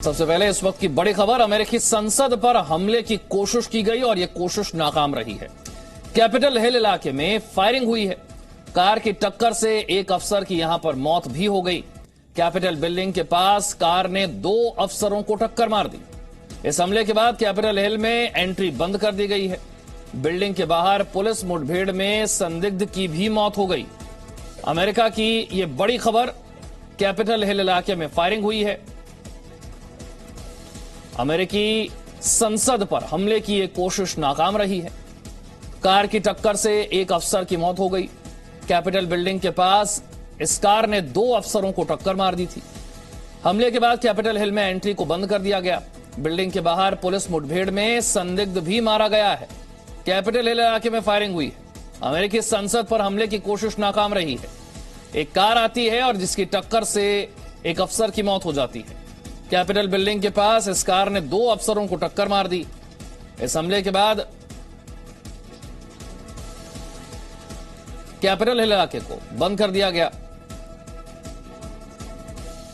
सबसे पहले इस वक्त की बड़ी खबर, अमेरिकी संसद पर हमले की कोशिश की गई और यह कोशिश नाकाम रही है। कैपिटल हिल इलाके में फायरिंग हुई है। कार की टक्कर से एक अफसर की यहां पर मौत भी हो गई। कैपिटल बिल्डिंग के पास कार ने 2 अफसरों को टक्कर मार दी। इस हमले के बाद कैपिटल हिल में एंट्री बंद कर दी गई है। बिल्डिंग के बाहर पुलिस मुठभेड़ में संदिग्ध की भी मौत हो गई। अमेरिका की यह बड़ी खबर, कैपिटल हिल इलाके में फायरिंग हुई है। अमेरिकी संसद पर हमले की यह कोशिश नाकाम रही है। कार की टक्कर से एक अफसर की मौत हो गई। कैपिटल बिल्डिंग के पास इस कार ने 2 अफसरों को टक्कर मार दी थी। हमले के बाद कैपिटल हिल में एंट्री को बंद कर दिया गया। बिल्डिंग के बाहर पुलिस मुठभेड़ में संदिग्ध भी मारा गया है। कैपिटल हिल इलाके में फायरिंग हुई है। अमेरिकी संसद पर हमले की कोशिश नाकाम रही है। एक कार आती है और जिसकी टक्कर से एक अफसर की मौत हो जाती है। कैपिटल बिल्डिंग के पास इस कार ने 2 अफसरों को टक्कर मार दी। इस हमले के बाद कैपिटल हिल इलाके को बंद कर दिया गया।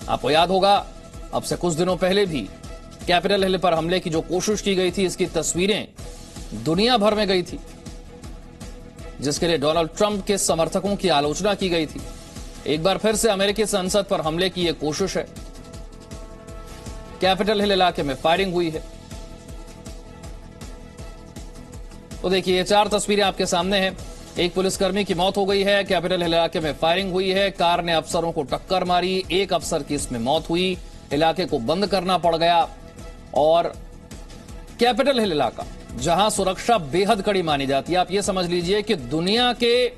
आपको याद होगा, अब से कुछ दिनों पहले भी कैपिटल हिल पर हमले की जो कोशिश की गई थी, इसकी तस्वीरें दुनिया भर में गई थी, जिसके लिए डोनाल्ड ट्रंप के समर्थकों की आलोचना की गई थी। एक बार फिर से अमेरिकी संसद पर हमले की यह कोशिश है। कैपिटल हिल इलाके में फायरिंग हुई है। तो देखिए, ये 4 तस्वीरें आपके सामने हैं। एक पुलिसकर्मी की मौत हो गई है। कैपिटल हिल इलाके में फायरिंग हुई है। कार ने अफसरों को टक्कर मारी। एक अफसर की इसमें मौत हुई। इलाके को बंद करना पड़ गया। और कैपिटल हिल इलाका, जहां सुरक्षा बेहद कड़ी मानी जाती है, आप ये समझ लीजिए कि दुनिया के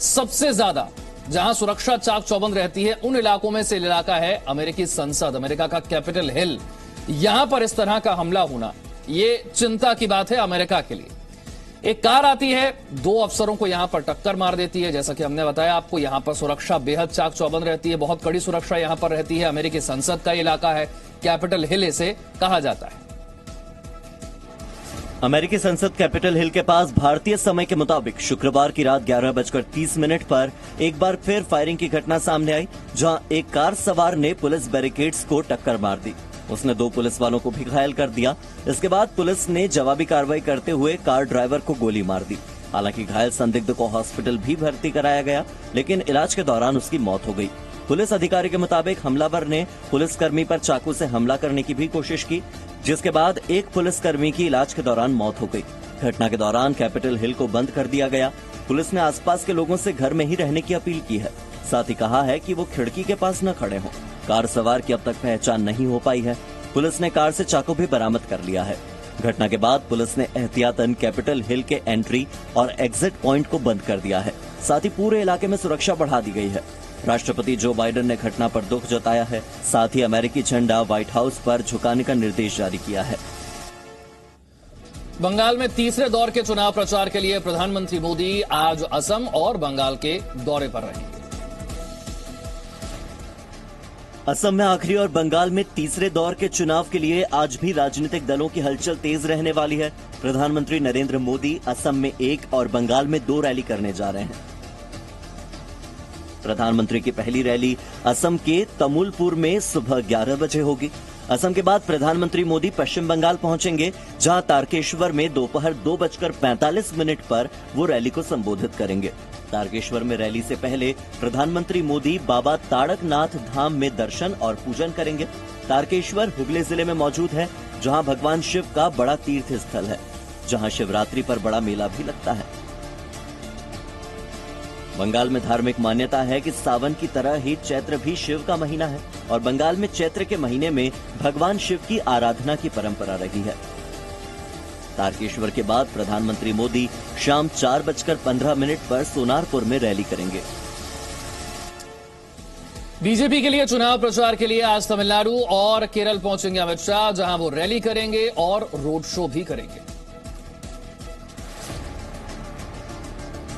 सबसे ज्यादा जहां सुरक्षा चाक चौबंद रहती है, उन इलाकों में से इलाका है अमेरिकी संसद, अमेरिका का कैपिटल हिल। यहां पर इस तरह का हमला होना, यह चिंता की बात है अमेरिका के लिए। एक कार आती है, 2 अफसरों को यहां पर टक्कर मार देती है। जैसा कि हमने बताया आपको, यहां पर सुरक्षा बेहद चाक चौबंद रहती है। बहुत कड़ी सुरक्षा यहां पर रहती है। अमेरिकी संसद का इलाका है, कैपिटल हिल इसे कहा जाता है। अमेरिकी संसद कैपिटल हिल के पास भारतीय समय के मुताबिक शुक्रवार की रात 11:30 पर एक बार फिर फायरिंग की घटना सामने आई, जहां एक कार सवार ने पुलिस बैरिकेड्स को टक्कर मार दी। उसने 2 पुलिस वालों को भी घायल कर दिया। इसके बाद पुलिस ने जवाबी कार्रवाई करते हुए कार ड्राइवर को गोली मार दी। हालांकि घायल संदिग्ध को हॉस्पिटल भी भर्ती कराया गया, लेकिन इलाज के दौरान उसकी मौत हो गई। पुलिस अधिकारी के मुताबिक हमलावर ने पुलिसकर्मी पर चाकू से हमला करने की भी कोशिश की, जिसके बाद एक पुलिसकर्मी की इलाज के दौरान मौत हो गई। घटना के दौरान कैपिटल हिल को बंद कर दिया गया। पुलिस ने आसपास के लोगों से घर में ही रहने की अपील की है। साथ ही कहा है कि वो खिड़की के पास न खड़े हों। कार सवार की अब तक पहचान नहीं हो पाई है। पुलिस ने कार से चाकू भी बरामद कर लिया है। घटना के बाद पुलिस ने एहतियातन कैपिटल हिल के एंट्री और एग्जिट पॉइंट को बंद कर दिया है। साथ ही पूरे इलाके में सुरक्षा बढ़ा दी गई है। राष्ट्रपति जो बाइडेन ने घटना पर दुख जताया है। साथ ही अमेरिकी झंडा व्हाइट हाउस पर झुकाने का निर्देश जारी किया है। बंगाल में तीसरे दौर के चुनाव प्रचार के लिए प्रधानमंत्री मोदी आज असम और बंगाल के दौरे पर रहेंगे। असम में आखिरी और बंगाल में तीसरे दौर के चुनाव के लिए आज भी राजनीतिक दलों की हलचल तेज रहने वाली है। प्रधानमंत्री नरेंद्र मोदी असम में 1 और बंगाल में 2 रैली करने जा रहे हैं। प्रधानमंत्री की पहली रैली असम के तमुलपुर में सुबह 11 बजे होगी। असम के बाद प्रधानमंत्री मोदी पश्चिम बंगाल पहुंचेंगे, जहां तारकेश्वर में दोपहर 2:45 पर वो रैली को संबोधित करेंगे। तारकेश्वर में रैली से पहले प्रधानमंत्री मोदी बाबा ताड़कनाथ धाम में दर्शन और पूजन करेंगे। तारकेश्वर हुगली जिले में मौजूद है, जहां भगवान शिव का बड़ा तीर्थ स्थल है, जहां शिवरात्रि पर बड़ा मेला भी लगता है। बंगाल में धार्मिक मान्यता है कि सावन की तरह ही चैत्र भी शिव का महीना है और बंगाल में चैत्र के महीने में भगवान शिव की आराधना की परंपरा रही है। तारकेश्वर के बाद प्रधानमंत्री मोदी शाम 4:15 पर सोनारपुर में रैली करेंगे। बीजेपी के लिए चुनाव प्रचार के लिए आज तमिलनाडु और केरल पहुंचेंगे अमित शाह, जहां वो रैली करेंगे और रोड शो भी करेंगे।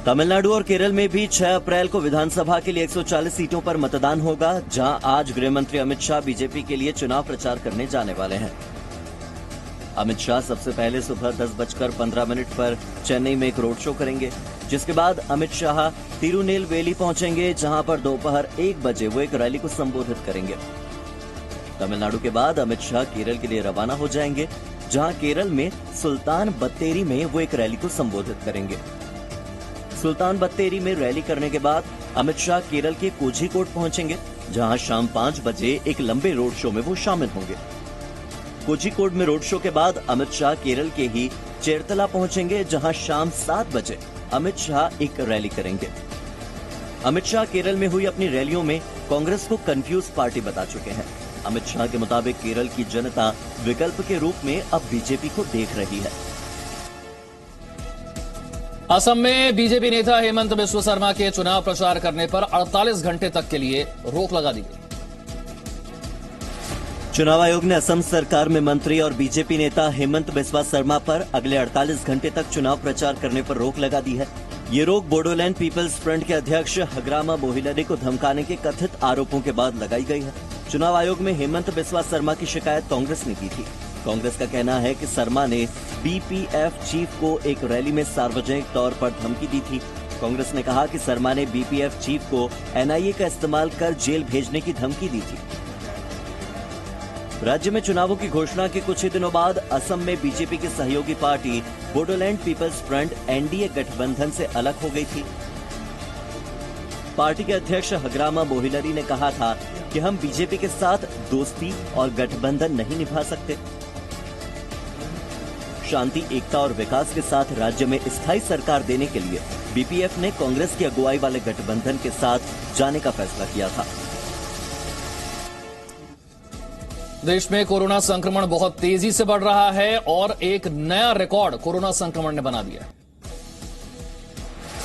तमिलनाडु और केरल में भी 6 अप्रैल को विधानसभा के लिए 140 सीटों पर मतदान होगा, जहां आज गृह मंत्री अमित शाह बीजेपी के लिए चुनाव प्रचार करने जाने वाले हैं। अमित शाह सबसे पहले सुबह 10:15 पर चेन्नई में एक रोड शो करेंगे, जिसके बाद अमित शाह तिरुनेलवेली पहुंचेंगे, जहां पर दोपहर 1 बजे वो एक रैली को संबोधित करेंगे। तमिलनाडु के बाद अमित शाह केरल के लिए रवाना हो जाएंगे, जहां केरल में सुल्तान बत्तेरी में वो एक रैली को संबोधित करेंगे। सुल्तान बत्तेरी में रैली करने के बाद अमित शाह केरल के कोझिकोड पहुंचेंगे, जहां शाम 5 बजे एक लंबे रोड शो में वो शामिल होंगे। कोझिकोड में रोड शो के बाद अमित शाह केरल के ही चेरतला पहुंचेंगे, जहां शाम 7 बजे अमित शाह एक रैली करेंगे। अमित शाह केरल में हुई अपनी रैलियों में कांग्रेस को कंफ्यूज पार्टी बता चुके हैं। अमित शाह के मुताबिक केरल की जनता विकल्प के रूप में अब बीजेपी को देख रही है। असम में बीजेपी नेता हेमंत बिस्व शर्मा के चुनाव प्रचार करने पर 48 घंटे तक के लिए रोक लगा दी गई। चुनाव आयोग ने असम सरकार में मंत्री और बीजेपी नेता हेमंत बिस्वा शर्मा पर अगले 48 घंटे तक चुनाव प्रचार करने पर रोक लगा दी है। ये रोक बोडोलैंड पीपल्स फ्रंट के अध्यक्ष हग्रामा मोहिलरी को धमकाने के कथित आरोपों के बाद लगाई गई है। चुनाव आयोग में हेमंत बिस्वा शर्मा की शिकायत कांग्रेस ने की थी। कांग्रेस का कहना है कि शर्मा ने बीपीएफ चीफ को एक रैली में सार्वजनिक तौर पर धमकी दी थी। कांग्रेस ने कहा कि शर्मा ने बीपीएफ चीफ को एनआईए का इस्तेमाल कर जेल भेजने की धमकी दी थी। राज्य में चुनावों की घोषणा के कुछ ही दिनों बाद असम में बीजेपी की सहयोगी party Bodoland people's front NDA गठबंधन से अलग हो गई थी। पार्टी के अध्यक्ष हग्रामा मोहिलरी ने कहा था कि हम बीजेपी के साथ दोस्ती और गठबंधन नहीं निभा सकते। शांति, एकता और विकास के साथ राज्य में स्थायी सरकार देने के लिए बीपीएफ ने कांग्रेस की अगुवाई वाले गठबंधन के साथ जाने का फैसला किया था। देश में कोरोना संक्रमण बहुत तेजी से बढ़ रहा है और एक नया रिकॉर्ड कोरोना संक्रमण ने बना दिया है।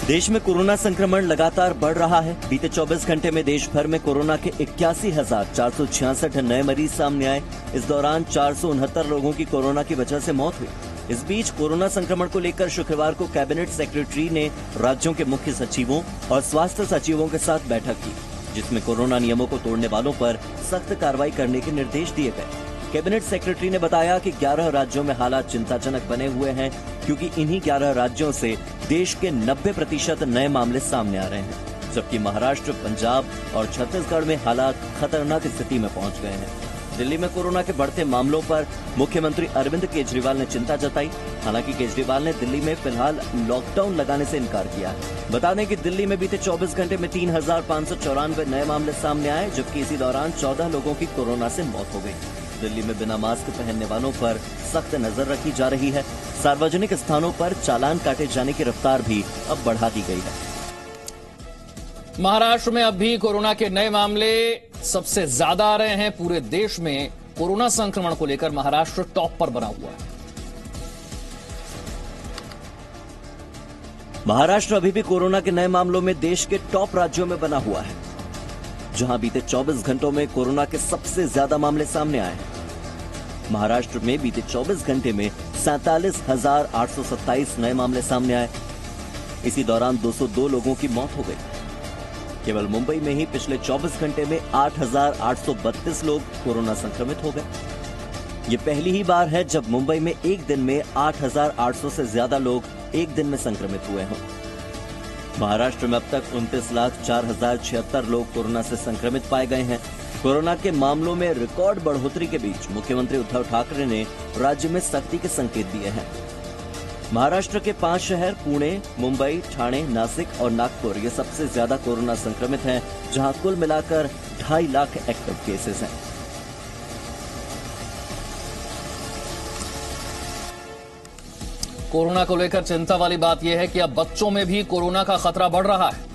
देश में कोरोना संक्रमण लगातार बढ़ रहा है। बीते 24 घंटे में देश भर में कोरोना के 81,466 नए मरीज सामने आए। इस दौरान 469 लोगों की कोरोना की वजह से मौत हुई। इस बीच कोरोना संक्रमण को लेकर शुक्रवार को कैबिनेट सेक्रेटरी ने राज्यों के मुख्य सचिवों और स्वास्थ्य सचिवों के साथ बैठक की, जिसमें कोरोना नियमों को तोड़ने वालों पर सख्त कार्रवाई करने के निर्देश दिए गए। कैबिनेट सेक्रेटरी ने बताया कि 11 राज्यों में हालात चिंताजनक बने हुए हैं, क्योंकि इन्हीं 11 राज्यों से देश के 90% नए मामले सामने आ रहे हैं, जबकि महाराष्ट्र, पंजाब और छत्तीसगढ़ में हालात खतरनाक स्थिति में पहुंच गए हैं। दिल्ली में कोरोना के बढ़ते मामलों पर मुख्यमंत्री अरविंद केजरीवाल ने चिंता जताई। हालांकि केजरीवाल ने दिल्ली में फिलहाल लॉकडाउन लगाने से इनकार किया है। बता दें कि दिल्ली में बीते 24 घंटे में 3,594 नए मामले सामने आए, जबकि इसी दौरान 14 लोगों की कोरोना से मौत हो गई। दिल्ली में बिना मास्क पहनने वालों पर सख्त नजर रखी जा रही है। सार्वजनिक स्थानों पर चालान काटे जाने की रफ्तार भी अब बढ़ा दी गई है। महाराष्ट्र में अब भी कोरोना के नए मामले सबसे ज्यादा आ रहे हैं। पूरे देश में कोरोना संक्रमण को लेकर महाराष्ट्र टॉप पर बना हुआ है। महाराष्ट्र अभी भी कोरोना के नए मामलों में देश के टॉप राज्यों में बना हुआ है, जहां बीते 24 घंटों में कोरोना के सबसे ज्यादा मामले सामने आए हैं। महाराष्ट्र में बीते 24 घंटे में 47,827 नए मामले सामने आए। इसी दौरान 202 लोगों की मौत हो गई। केवल मुंबई में ही पिछले 24 घंटे में 8,832 लोग कोरोना संक्रमित हो गए। ये पहली ही बार है जब मुंबई में एक दिन में 8,800 से ज्यादा लोग एक दिन में संक्रमित हुए हों। महाराष्ट्र में अब तक 29,04,076 लोग कोरोना से संक्रमित पाए गए हैं। कोरोना के मामलों में रिकॉर्ड बढ़ोतरी के बीच मुख्यमंत्री उद्धव ठाकरे ने राज्य में सख्ती के संकेत दिए हैं। महाराष्ट्र के 5 शहर पुणे, मुंबई, ठाणे, नासिक और नागपुर ये सबसे ज्यादा कोरोना संक्रमित हैं, जहां कुल मिलाकर 2.5 लाख एक्टिव केसेस हैं। कोरोना को लेकर चिंता वाली बात यह है कि अब बच्चों में भी कोरोना का खतरा बढ़ रहा है।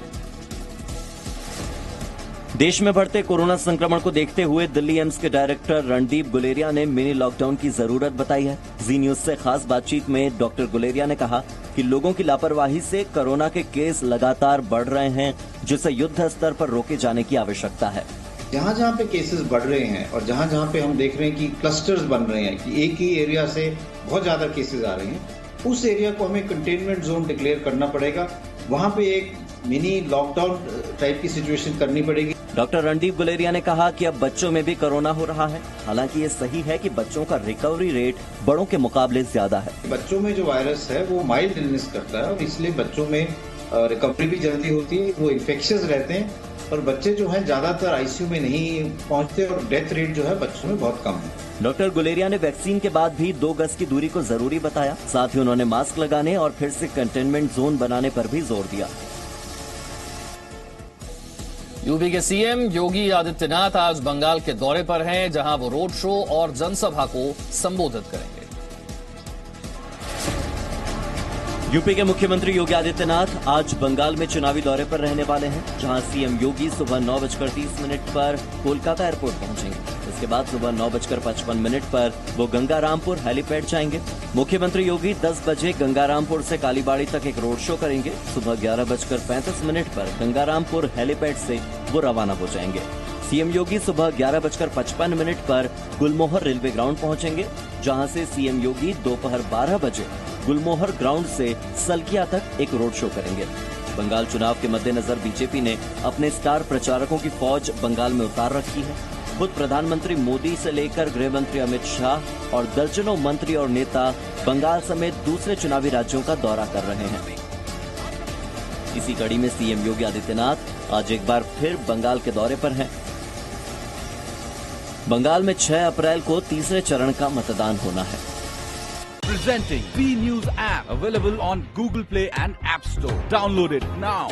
देश में बढ़ते कोरोना संक्रमण को देखते हुए दिल्ली एम्स के डायरेक्टर रणदीप गुलेरिया ने मिनी लॉकडाउन की जरूरत बताई है। जी न्यूज से खास बातचीत में डॉक्टर गुलेरिया ने कहा कि लोगों की लापरवाही से कोरोना के केस लगातार बढ़ रहे हैं, जिसे युद्ध स्तर पर रोके जाने की आवश्यकता है। जहाँ जहाँ पे केसेस बढ़ रहे हैं और जहाँ जहाँ पे हम देख रहे हैं कि क्लस्टर्स बन रहे हैं, कि एक ही एरिया से बहुत ज्यादा केसेस आ रहे हैं, उस एरिया को हमें कंटेनमेंट जोन डिक्लेयर करना पड़ेगा। वहाँ पे एक मिनी लॉकडाउन टाइप की सिचुएशन करनी पड़ेगी। डॉक्टर रणदीप गुलेरिया ने कहा कि अब बच्चों में भी कोरोना हो रहा है। हालांकि ये सही है कि बच्चों का रिकवरी रेट बड़ों के मुकाबले ज्यादा है। बच्चों में जो वायरस है वो माइल्ड इलनेस करता है और इसलिए बच्चों में रिकवरी भी जल्दी होती है। वो इन्फेक्शियस रहते हैं पर बच्चे जो है ज्यादातर आईसीयू में नहीं पहुंचते और डेथ रेट जो है बच्चों में बहुत कम है। डॉक्टर गुलेरिया ने वैक्सीन के बाद भी 2 गज की दूरी को जरूरी बताया। साथ ही उन्होंने मास्क लगाने और फिर से कंटेनमेंट जोन बनाने पर भी जोर दिया। यूपी के सीएम योगी आदित्यनाथ आज बंगाल के दौरे पर हैं, जहां वो रोड शो और जनसभा को संबोधित करेंगे। यूपी के मुख्यमंत्री योगी आदित्यनाथ आज बंगाल में चुनावी दौरे पर रहने वाले हैं, जहां सीएम योगी सुबह 9:30 पर कोलकाता एयरपोर्ट पहुंचेंगे। इसके बाद सुबह 9:55 पर वो गंगारामपुर हेलीपैड जाएंगे। मुख्यमंत्री योगी 10 बजे गंगारामपुर से कालीबाड़ी तक एक रोड शो करेंगे। सुबह 11:35 पर गंगारामपुर हेलीपैड से वो रवाना हो जाएंगे। सीएम योगी सुबह 11:55 पर गुलमोहर रेलवे ग्राउंड पहुंचेंगे, जहां से सीएम योगी दोपहर 12 बजे गुलमोहर ग्राउंड से सलकिया तक एक रोड शो करेंगे। बंगाल चुनाव के मद्देनजर बीजेपी ने अपने स्टार प्रचारकों की फौज बंगाल में उतार रखी है। खुद प्रधानमंत्री मोदी से लेकर गृह मंत्री अमित शाह और दर्जनों मंत्री और नेता बंगाल समेत दूसरे चुनावी राज्यों का दौरा कर रहे हैं। इसी कड़ी में सीएम योगी आदित्यनाथ आज एक बार फिर बंगाल के दौरे पर हैं। बंगाल में 6 अप्रैल को तीसरे चरण का मतदान होना है। Presenting B News app, available on Google Play and App Store. Download it now.